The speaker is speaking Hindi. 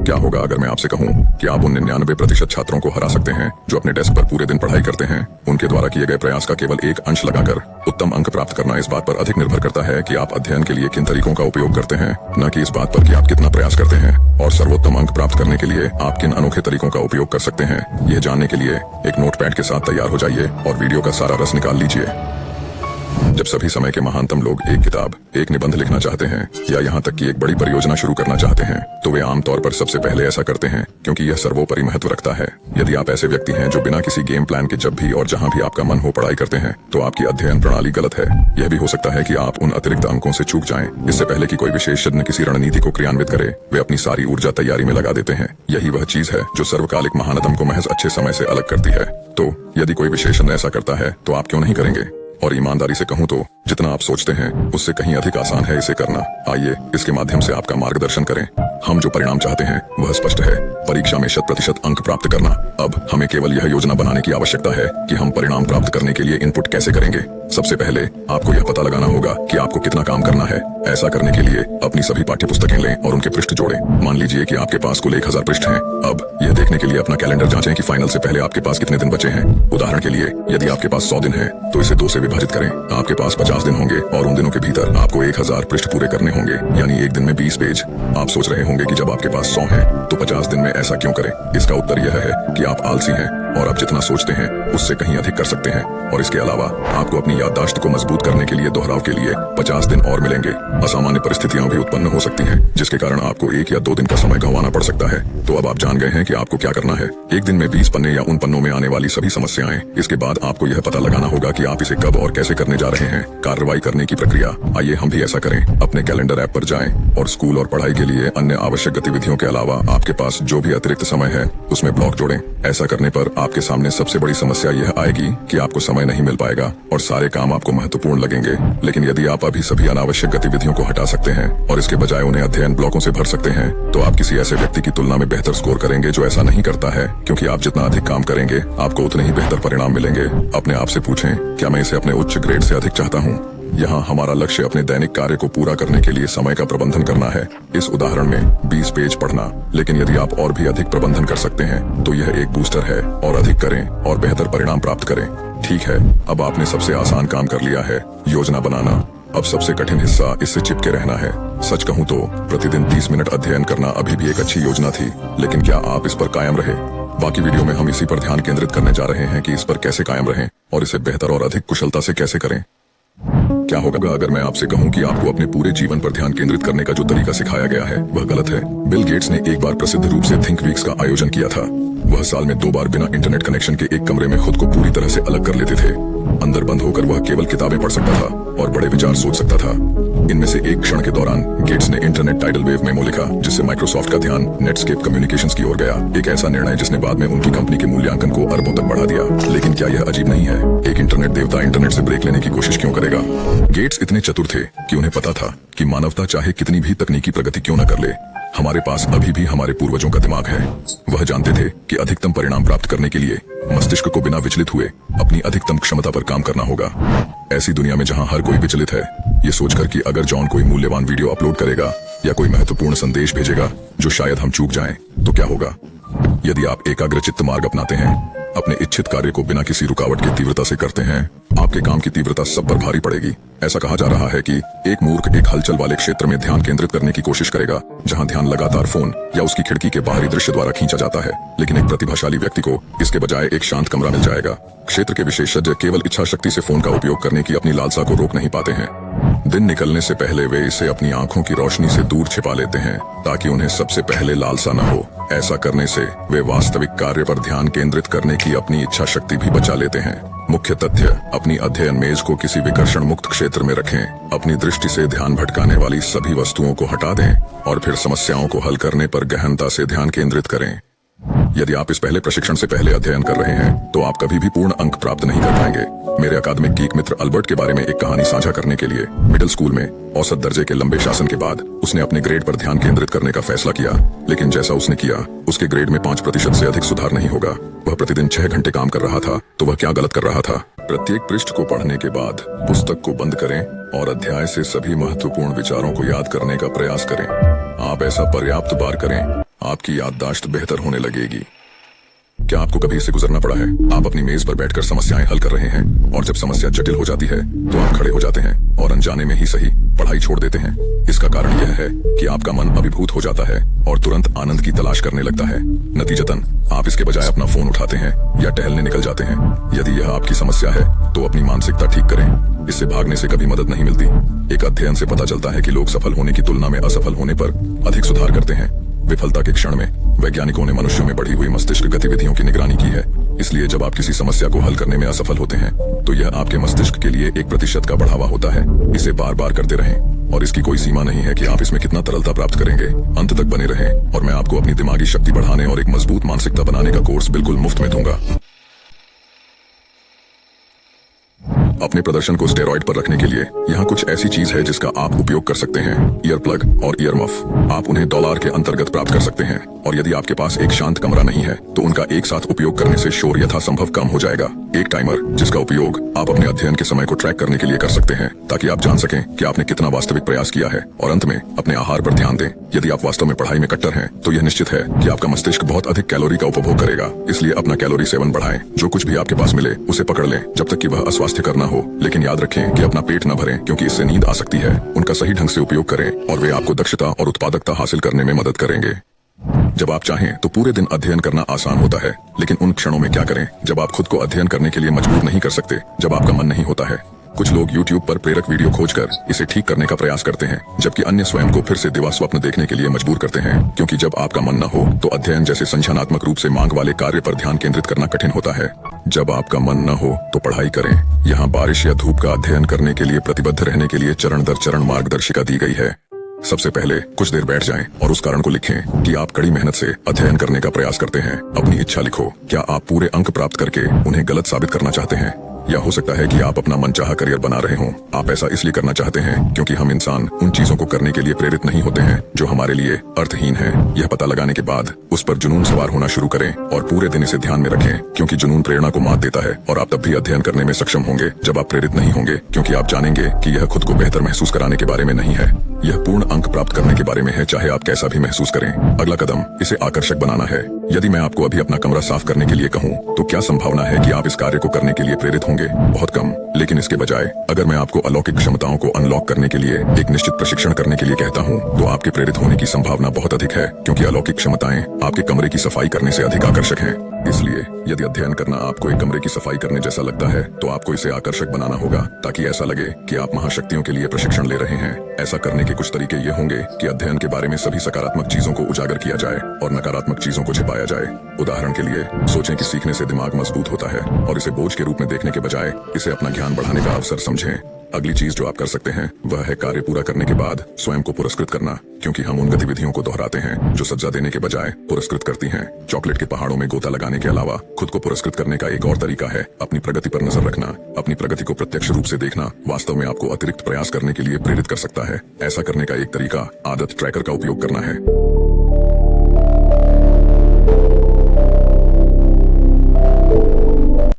क्या होगा अगर मैं आपसे कहूं कि आप उन 99% छात्रों को हरा सकते हैं जो अपने डेस्क पर पूरे दिन पढ़ाई करते हैं। उनके द्वारा किए गए प्रयास का केवल एक अंश लगाकर उत्तम अंक प्राप्त करना इस बात पर अधिक निर्भर करता है कि आप अध्ययन के लिए किन तरीकों का उपयोग करते हैं, न कि इस बात पर कि आप कितना प्रयास करते हैं। और सर्वोत्तम अंक प्राप्त करने के लिए आप किन अनोखे तरीकों का उपयोग कर सकते हैं, यह जानने के लिए एक नोटपैड के साथ तैयार हो जाइए और वीडियो का सारा रस निकाल लीजिए। जब सभी समय के महानतम लोग एक किताब, एक निबंध लिखना चाहते हैं या यहाँ तक कि एक बड़ी परियोजना शुरू करना चाहते हैं, तो वे आमतौर पर सबसे पहले ऐसा करते हैं क्योंकि यह सर्वोपरि महत्व रखता है। यदि आप ऐसे व्यक्ति हैं जो बिना किसी गेम प्लान के जब भी और जहाँ भी आपका मन हो पढ़ाई करते हैं, तो आपकी अध्ययन प्रणाली गलत है। यह भी हो सकता है कि आप उन अतिरिक्त अंकों से चूक जाएं इससे पहले कि कोई विशेषज्ञ किसी रणनीति को क्रियान्वित करे। वे अपनी सारी ऊर्जा तैयारी में लगा देते हैं। यही वह चीज है जो सर्वकालिक महानतम को महज अच्छे समय से अलग करती है। तो यदि कोई विशेषज्ञ ऐसा करता है तो आप क्यों नहीं करेंगे? और ईमानदारी से कहूं तो जितना आप सोचते हैं उससे कहीं अधिक आसान है इसे करना। आइए इसके माध्यम से आपका मार्गदर्शन करें। हम जो परिणाम चाहते हैं वह स्पष्ट है, परीक्षा में 100% अंक प्राप्त करना। अब हमें केवल यह योजना बनाने की आवश्यकता है कि हम परिणाम प्राप्त करने के लिए इनपुट कैसे करेंगे। सबसे पहले आपको यह पता लगाना होगा कि आपको कितना काम करना है। ऐसा करने के लिए अपनी सभी पाठ्य पुस्तकें लें और उनके पृष्ठ जोड़ें। मान लीजिए कि आपके पास कुल 1000 पृष्ठ हैं। अब यह देखने के लिए अपना कैलेंडर जांचें कि फाइनल से पहले आपके पास कितने दिन बचे हैं। उदाहरण के लिए यदि आपके पास 100 दिन है तो इसे 2 से विभाजित करें। आपके पास 50 दिन होंगे और उन दिनों के भीतर आपको 1000 पृष्ठ पूरे करने होंगे, यानी एक दिन में 20 पेज। आप सोच रहे होंगे कि जब आपके पास 100 है तो 50 दिन में ऐसा क्यों करें। इसका उत्तर यह है कि आप आलसी हैं और आप जितना सोचते हैं उससे कहीं अधिक कर सकते हैं। और इसके अलावा आपको अपनी याददाश्त को मजबूत करने के लिए दोहराव के लिए 50 दिन और मिलेंगे। असामान्य परिस्थितियां भी उत्पन्न हो सकती हैं जिसके कारण आपको 1 या 2 दिन का समय गंवाना पड़ सकता है। तो अब आप जान गए हैं कि आपको क्या करना है। एक दिन में 20 पन्ने या उन पन्नों में आने वाली सभी समस्याएं। इसके बाद आपको यह पता लगाना होगा कि आप इसे कब और कैसे करने जा रहे हैं। कार्रवाई करने की प्रक्रिया, आइए हम भी ऐसा करें। अपने कैलेंडर ऐप पर जाएं और स्कूल और पढ़ाई के लिए अन्य आवश्यक गतिविधियों के अलावा आपके पास जो भी अतिरिक्त समय है उसमें ब्लॉक जोड़ें। ऐसा करने पर आपके सामने सबसे बड़ी समस्या यह आएगी कि आपको समय नहीं मिल पाएगा और सारे काम आपको महत्वपूर्ण लगेंगे। लेकिन यदि आप अभी सभी अनावश्यक गतिविधियों को हटा सकते हैं और इसके बजाय उन्हें अध्ययन ब्लॉकों से भर सकते हैं, तो आप किसी ऐसे व्यक्ति की तुलना में बेहतर स्कोर करेंगे जो ऐसा नहीं करता है। क्योंकि आप जितना अधिक काम करेंगे आपको उतने ही बेहतर परिणाम मिलेंगे। अपने आप से पूछें, क्या मैं इसे अपने उच्च ग्रेड से अधिक चाहता हूँ? यहाँ हमारा लक्ष्य अपने दैनिक कार्य को पूरा करने के लिए समय का प्रबंधन करना है। इस उदाहरण में 20 पेज पढ़ना। लेकिन यदि आप और भी अधिक प्रबंधन कर सकते हैं तो यह एक बूस्टर है। और अधिक करें और बेहतर परिणाम प्राप्त करें। ठीक है, अब आपने सबसे आसान काम कर लिया है, योजना बनाना। अब सबसे कठिन हिस्सा इससे चिपके रहना है। सच कहूँ तो प्रतिदिन 30 मिनट अध्ययन करना अभी भी एक अच्छी योजना थी, लेकिन क्या आप इस पर कायम रहे? बाकी वीडियो में हम इसी पर ध्यान केंद्रित करने जा रहे हैं कि इस पर कैसे कायम रहें और इसे बेहतर और अधिक कुशलता से कैसे करें। क्या होगा अगर मैं आपसे कहूं कि आपको अपने पूरे जीवन पर ध्यान केंद्रित करने का जो तरीका सिखाया गया है वह गलत है? बिल गेट्स ने एक बार प्रसिद्ध रूप से थिंक वीक्स का आयोजन किया था। वह साल में 2 बार बिना इंटरनेट कनेक्शन के एक कमरे में खुद को पूरी तरह से अलग कर लेते थे। अंदर बंद होकर वह केवल किताबें पढ़ सकता था और बड़े विचार सोच सकता था। इनमें से एक क्षण के दौरान गेट्स ने इंटरनेट टाइडल वेव मेमो लिखा, जिससे माइक्रोसॉफ्ट का ध्यान नेटस्केप कम्युनिकेशंस की ओर गया। एक ऐसा निर्णय जिसने बाद में उनकी कंपनी के मूल्यांकन को अरबों तक बढ़ा दिया। लेकिन क्या यह अजीब नहीं है? एक इंटरनेट देवता इंटरनेट से ब्रेक लेने की कोशिश क्यों करेगा? गेट्स इतने चतुर थे कि उन्हें पता था कि मानवता चाहे कितनी भी तकनीकी प्रगति क्यों न कर ले, हमारे पास अभी भी हमारे पूर्वजों का दिमाग है। वह जानते थे कि अधिकतम परिणाम प्राप्त करने के लिए मस्तिष्क को बिना विचलित हुए अपनी अधिकतम क्षमता पर काम करना होगा। ऐसी दुनिया में जहां हर कोई विचलित है, ये सोचकर कि अगर जॉन कोई मूल्यवान वीडियो अपलोड करेगा या कोई महत्वपूर्ण संदेश भेजेगा जो शायद हम चूक जाएं, तो क्या होगा? यदि आप एकाग्रचित्त मार्ग अपनाते हैं, अपने इच्छित कार्य को बिना किसी रुकावट की तीव्रता से करते हैं, आपके काम की तीव्रता सब पर भारी पड़ेगी। ऐसा कहा जा रहा है कि एक मूर्ख एक हलचल वाले क्षेत्र में ध्यान केंद्रित करने की कोशिश करेगा जहां ध्यान लगातार फोन या उसकी खिड़की के बाहरी दृश्य द्वारा खींचा जाता है। लेकिन एक प्रतिभाशाली व्यक्ति को इसके बजाय एक शांत कमरा मिल जाएगा। क्षेत्र के विशेषज्ञ केवल इच्छा शक्ति से फोन का उपयोग करने की अपनी लालसा को रोक नहीं पाते हैं। दिन निकलने से पहले वे इसे अपनी आंखों की रोशनी से दूर छिपा लेते हैं ताकि उन्हें सबसे पहले लालसा न हो। ऐसा करने से वे वास्तविक कार्य पर ध्यान केंद्रित करने की अपनी इच्छा शक्ति भी बचा लेते हैं। मुख्य तथ्य, अपनी अध्ययन मेज को किसी विकर्षण मुक्त क्षेत्र में रखें। अपनी दृष्टि से ध्यान भटकाने वाली सभी वस्तुओं को हटा दें और फिर समस्याओं को हल करने पर गहनता से ध्यान केंद्रित करें। यदि आप इस पहले प्रशिक्षण से पहले अध्ययन कर रहे हैं तो आप कभी भी पूर्ण अंक प्राप्त नहीं कर पाएंगे। मेरे अकादमिक गीक मित्र अल्बर्ट के बारे में एक कहानी साझा करने के लिए मिडिल स्कूल में औसत दर्जे के लंबे शासन के बाद उसने अपने ग्रेड पर ध्यान केंद्रित करने का फैसला किया। लेकिन जैसा उसने किया, उसके ग्रेड में 5% से अधिक सुधार नहीं होगा। वह प्रतिदिन 6 घंटे काम कर रहा था, तो वह क्या गलत कर रहा था? प्रत्येक पृष्ठ को पढ़ने के बाद पुस्तक को बंद करें और अध्याय से सभी महत्वपूर्ण विचारों को याद करने का प्रयास करें। आप ऐसा पर्याप्त बार करें आपकी याददाश्त बेहतर होने लगेगी। क्या आपको कभी इससे गुजरना पड़ा है? आप अपनी मेज पर बैठकर समस्याएं हल कर रहे हैं और जब समस्या जटिल हो जाती है तो आप खड़े हो जाते हैं और अनजाने में ही सही पढ़ाई छोड़ देते हैं। इसका कारण यह है कि आपका मन अभिभूत हो जाता है और तुरंत आनंद की तलाश करने लगता है। नतीजतन आप इसके बजाय अपना फोन उठाते हैं या टहलने निकल जाते हैं। यदि यह आपकी समस्या है तो अपनी मानसिकता ठीक करें। इससे भागने से कभी मदद नहीं मिलती। एक अध्ययन से पता चलता है कि लोग सफल होने की तुलना में असफल होने पर अधिक सुधार करते हैं। विफलता के क्षण में वैज्ञानिकों ने मनुष्यों में बढ़ी हुई मस्तिष्क गतिविधियों की निगरानी की है। इसलिए जब आप किसी समस्या को हल करने में असफल होते हैं तो यह आपके मस्तिष्क के लिए 1% का बढ़ावा होता है। इसे बार बार करते रहें और इसकी कोई सीमा नहीं है कि आप इसमें कितना तरलता प्राप्त करेंगे। अंत तक बने रहें और मैं आपको अपनी दिमागी शक्ति बढ़ाने और एक मजबूत मानसिकता बनाने का कोर्स बिल्कुल मुफ्त में दूंगा। अपने प्रदर्शन को स्टेरॉइड पर रखने के लिए यहाँ कुछ ऐसी चीज है जिसका आप उपयोग कर सकते हैं। ईयर प्लग और ईयर मफ। आप उन्हें डॉलर के अंतर्गत प्राप्त कर सकते हैं और यदि आपके पास एक शांत कमरा नहीं है तो उनका एक साथ उपयोग करने से शोर यथासंभव कम हो जाएगा। एक टाइमर जिसका उपयोग आप अपने अध्ययन के समय को ट्रैक करने के लिए कर सकते हैं ताकि आप जान सकें कि आपने कितना वास्तविक प्रयास किया है। और अंत में अपने आहार पर ध्यान दें। यदि आप वास्तव में पढ़ाई में कट्टर हैं तो यह निश्चित है कि आपका मस्तिष्क बहुत अधिक कैलोरी का उपभोग करेगा। इसलिए अपना कैलोरी सेवन बढ़ाएं। जो कुछ भी आपके पास मिले उसे पकड़ लें जब तक कि वह अस्वास्थ्यकर न हो। लेकिन याद रखें कि अपना पेट न भरें क्योंकि इससे नींद आ सकती है। उनका सही ढंग से उपयोग करें और वे आपको दक्षता और उत्पादकता हासिल करने में मदद करेंगे। जब आप चाहें तो पूरे दिन अध्ययन करना आसान होता है, लेकिन उन क्षणों में क्या करें जब आप खुद को अध्ययन करने के लिए मजबूर नहीं कर सकते, जब आपका मन नहीं होता है। कुछ लोग YouTube पर प्रेरक वीडियो खोजकर इसे ठीक करने का प्रयास करते हैं, जबकि अन्य स्वयं को फिर से दिवा स्वप्न देखने के लिए मजबूर करते हैं। क्योंकि जब आपका मन न हो तो अध्ययन जैसे संज्ञानात्मक रूप से मांग वाले कार्य पर ध्यान केंद्रित करना कठिन होता है। जब आपका मन न हो तो पढ़ाई करें। यहाँ बारिश या धूप का अध्ययन करने के लिए प्रतिबद्ध रहने के लिए चरण दर चरण मार्गदर्शिका दी गई है। सबसे पहले कुछ देर बैठ जाएं और उस कारण को लिखें कि आप कड़ी मेहनत से अध्ययन करने का प्रयास करते हैं। अपनी इच्छा लिखो। क्या आप पूरे अंक प्राप्त करके उन्हें गलत साबित करना चाहते हैं? या हो सकता है कि आप अपना मनचाहा करियर बना रहे हों। आप ऐसा इसलिए करना चाहते हैं क्योंकि हम इंसान उन चीजों को करने के लिए प्रेरित नहीं होते हैं जो हमारे लिए अर्थहीन हैं। यह पता लगाने के बाद उस पर जुनून सवार होना शुरू करें और पूरे दिन इसे ध्यान में रखें, क्योंकि जुनून प्रेरणा को मात देता है और आप तब भी अध्ययन करने में सक्षम होंगे जब आप प्रेरित नहीं होंगे, क्योंकि आप जानेंगे कि यह खुद को बेहतर महसूस कराने के बारे में नहीं है। यह पूर्ण अंक प्राप्त करने के बारे में है, चाहे आप कैसा भी महसूस करें। अगला कदम इसे आकर्षक बनाना है। यदि मैं आपको अभी अपना कमरा साफ करने के लिए कहूँ तो क्या संभावना है कि आप इस कार्य को करने के लिए प्रेरित होंगे? बहुत कम। लेकिन इसके बजाय अगर मैं आपको अलौकिक क्षमताओं को अनलॉक करने के लिए एक निश्चित प्रशिक्षण करने के लिए कहता हूँ तो आपके प्रेरित होने की संभावना बहुत अधिक है, क्योंकि अलौकिक क्षमताएं आपके कमरे की सफाई करने से अधिक आकर्षक हैं। इसलिए यदि अध्ययन करना आपको एक कमरे की सफाई करने जैसा लगता है तो आपको इसे आकर्षक बनाना होगा ताकि ऐसा लगे कि आप महाशक्तियों के लिए प्रशिक्षण ले रहे हैं। ऐसा करने के कुछ तरीके ये होंगे कि अध्ययन के बारे में सभी सकारात्मक चीजों को उजागर किया जाए और नकारात्मक चीजों को छिपाया जाए। उदाहरण के लिए सोचें कि सीखने से दिमाग मजबूत होता है और इसे बोझ के रूप में देखने के बजाय इसे अपना ज्ञान बढ़ाने का अवसर समझें। अगली चीज जो आप कर सकते हैं वह है कार्य पूरा करने के बाद स्वयं को पुरस्कृत करना, क्योंकि हम उन गतिविधियों को दोहराते हैं जो सजा देने के बजाय पुरस्कृत करती हैं। चॉकलेट के पहाड़ों में गोता लगाने के अलावा खुद को पुरस्कृत करने का एक और तरीका है अपनी प्रगति पर नजर रखना। अपनी प्रगति को प्रत्यक्ष रूप से देखना वास्तव में आपको अतिरिक्त प्रयास करने के लिए प्रेरित कर सकता है। ऐसा करने का एक तरीका आदत ट्रैकर का उपयोग करना है।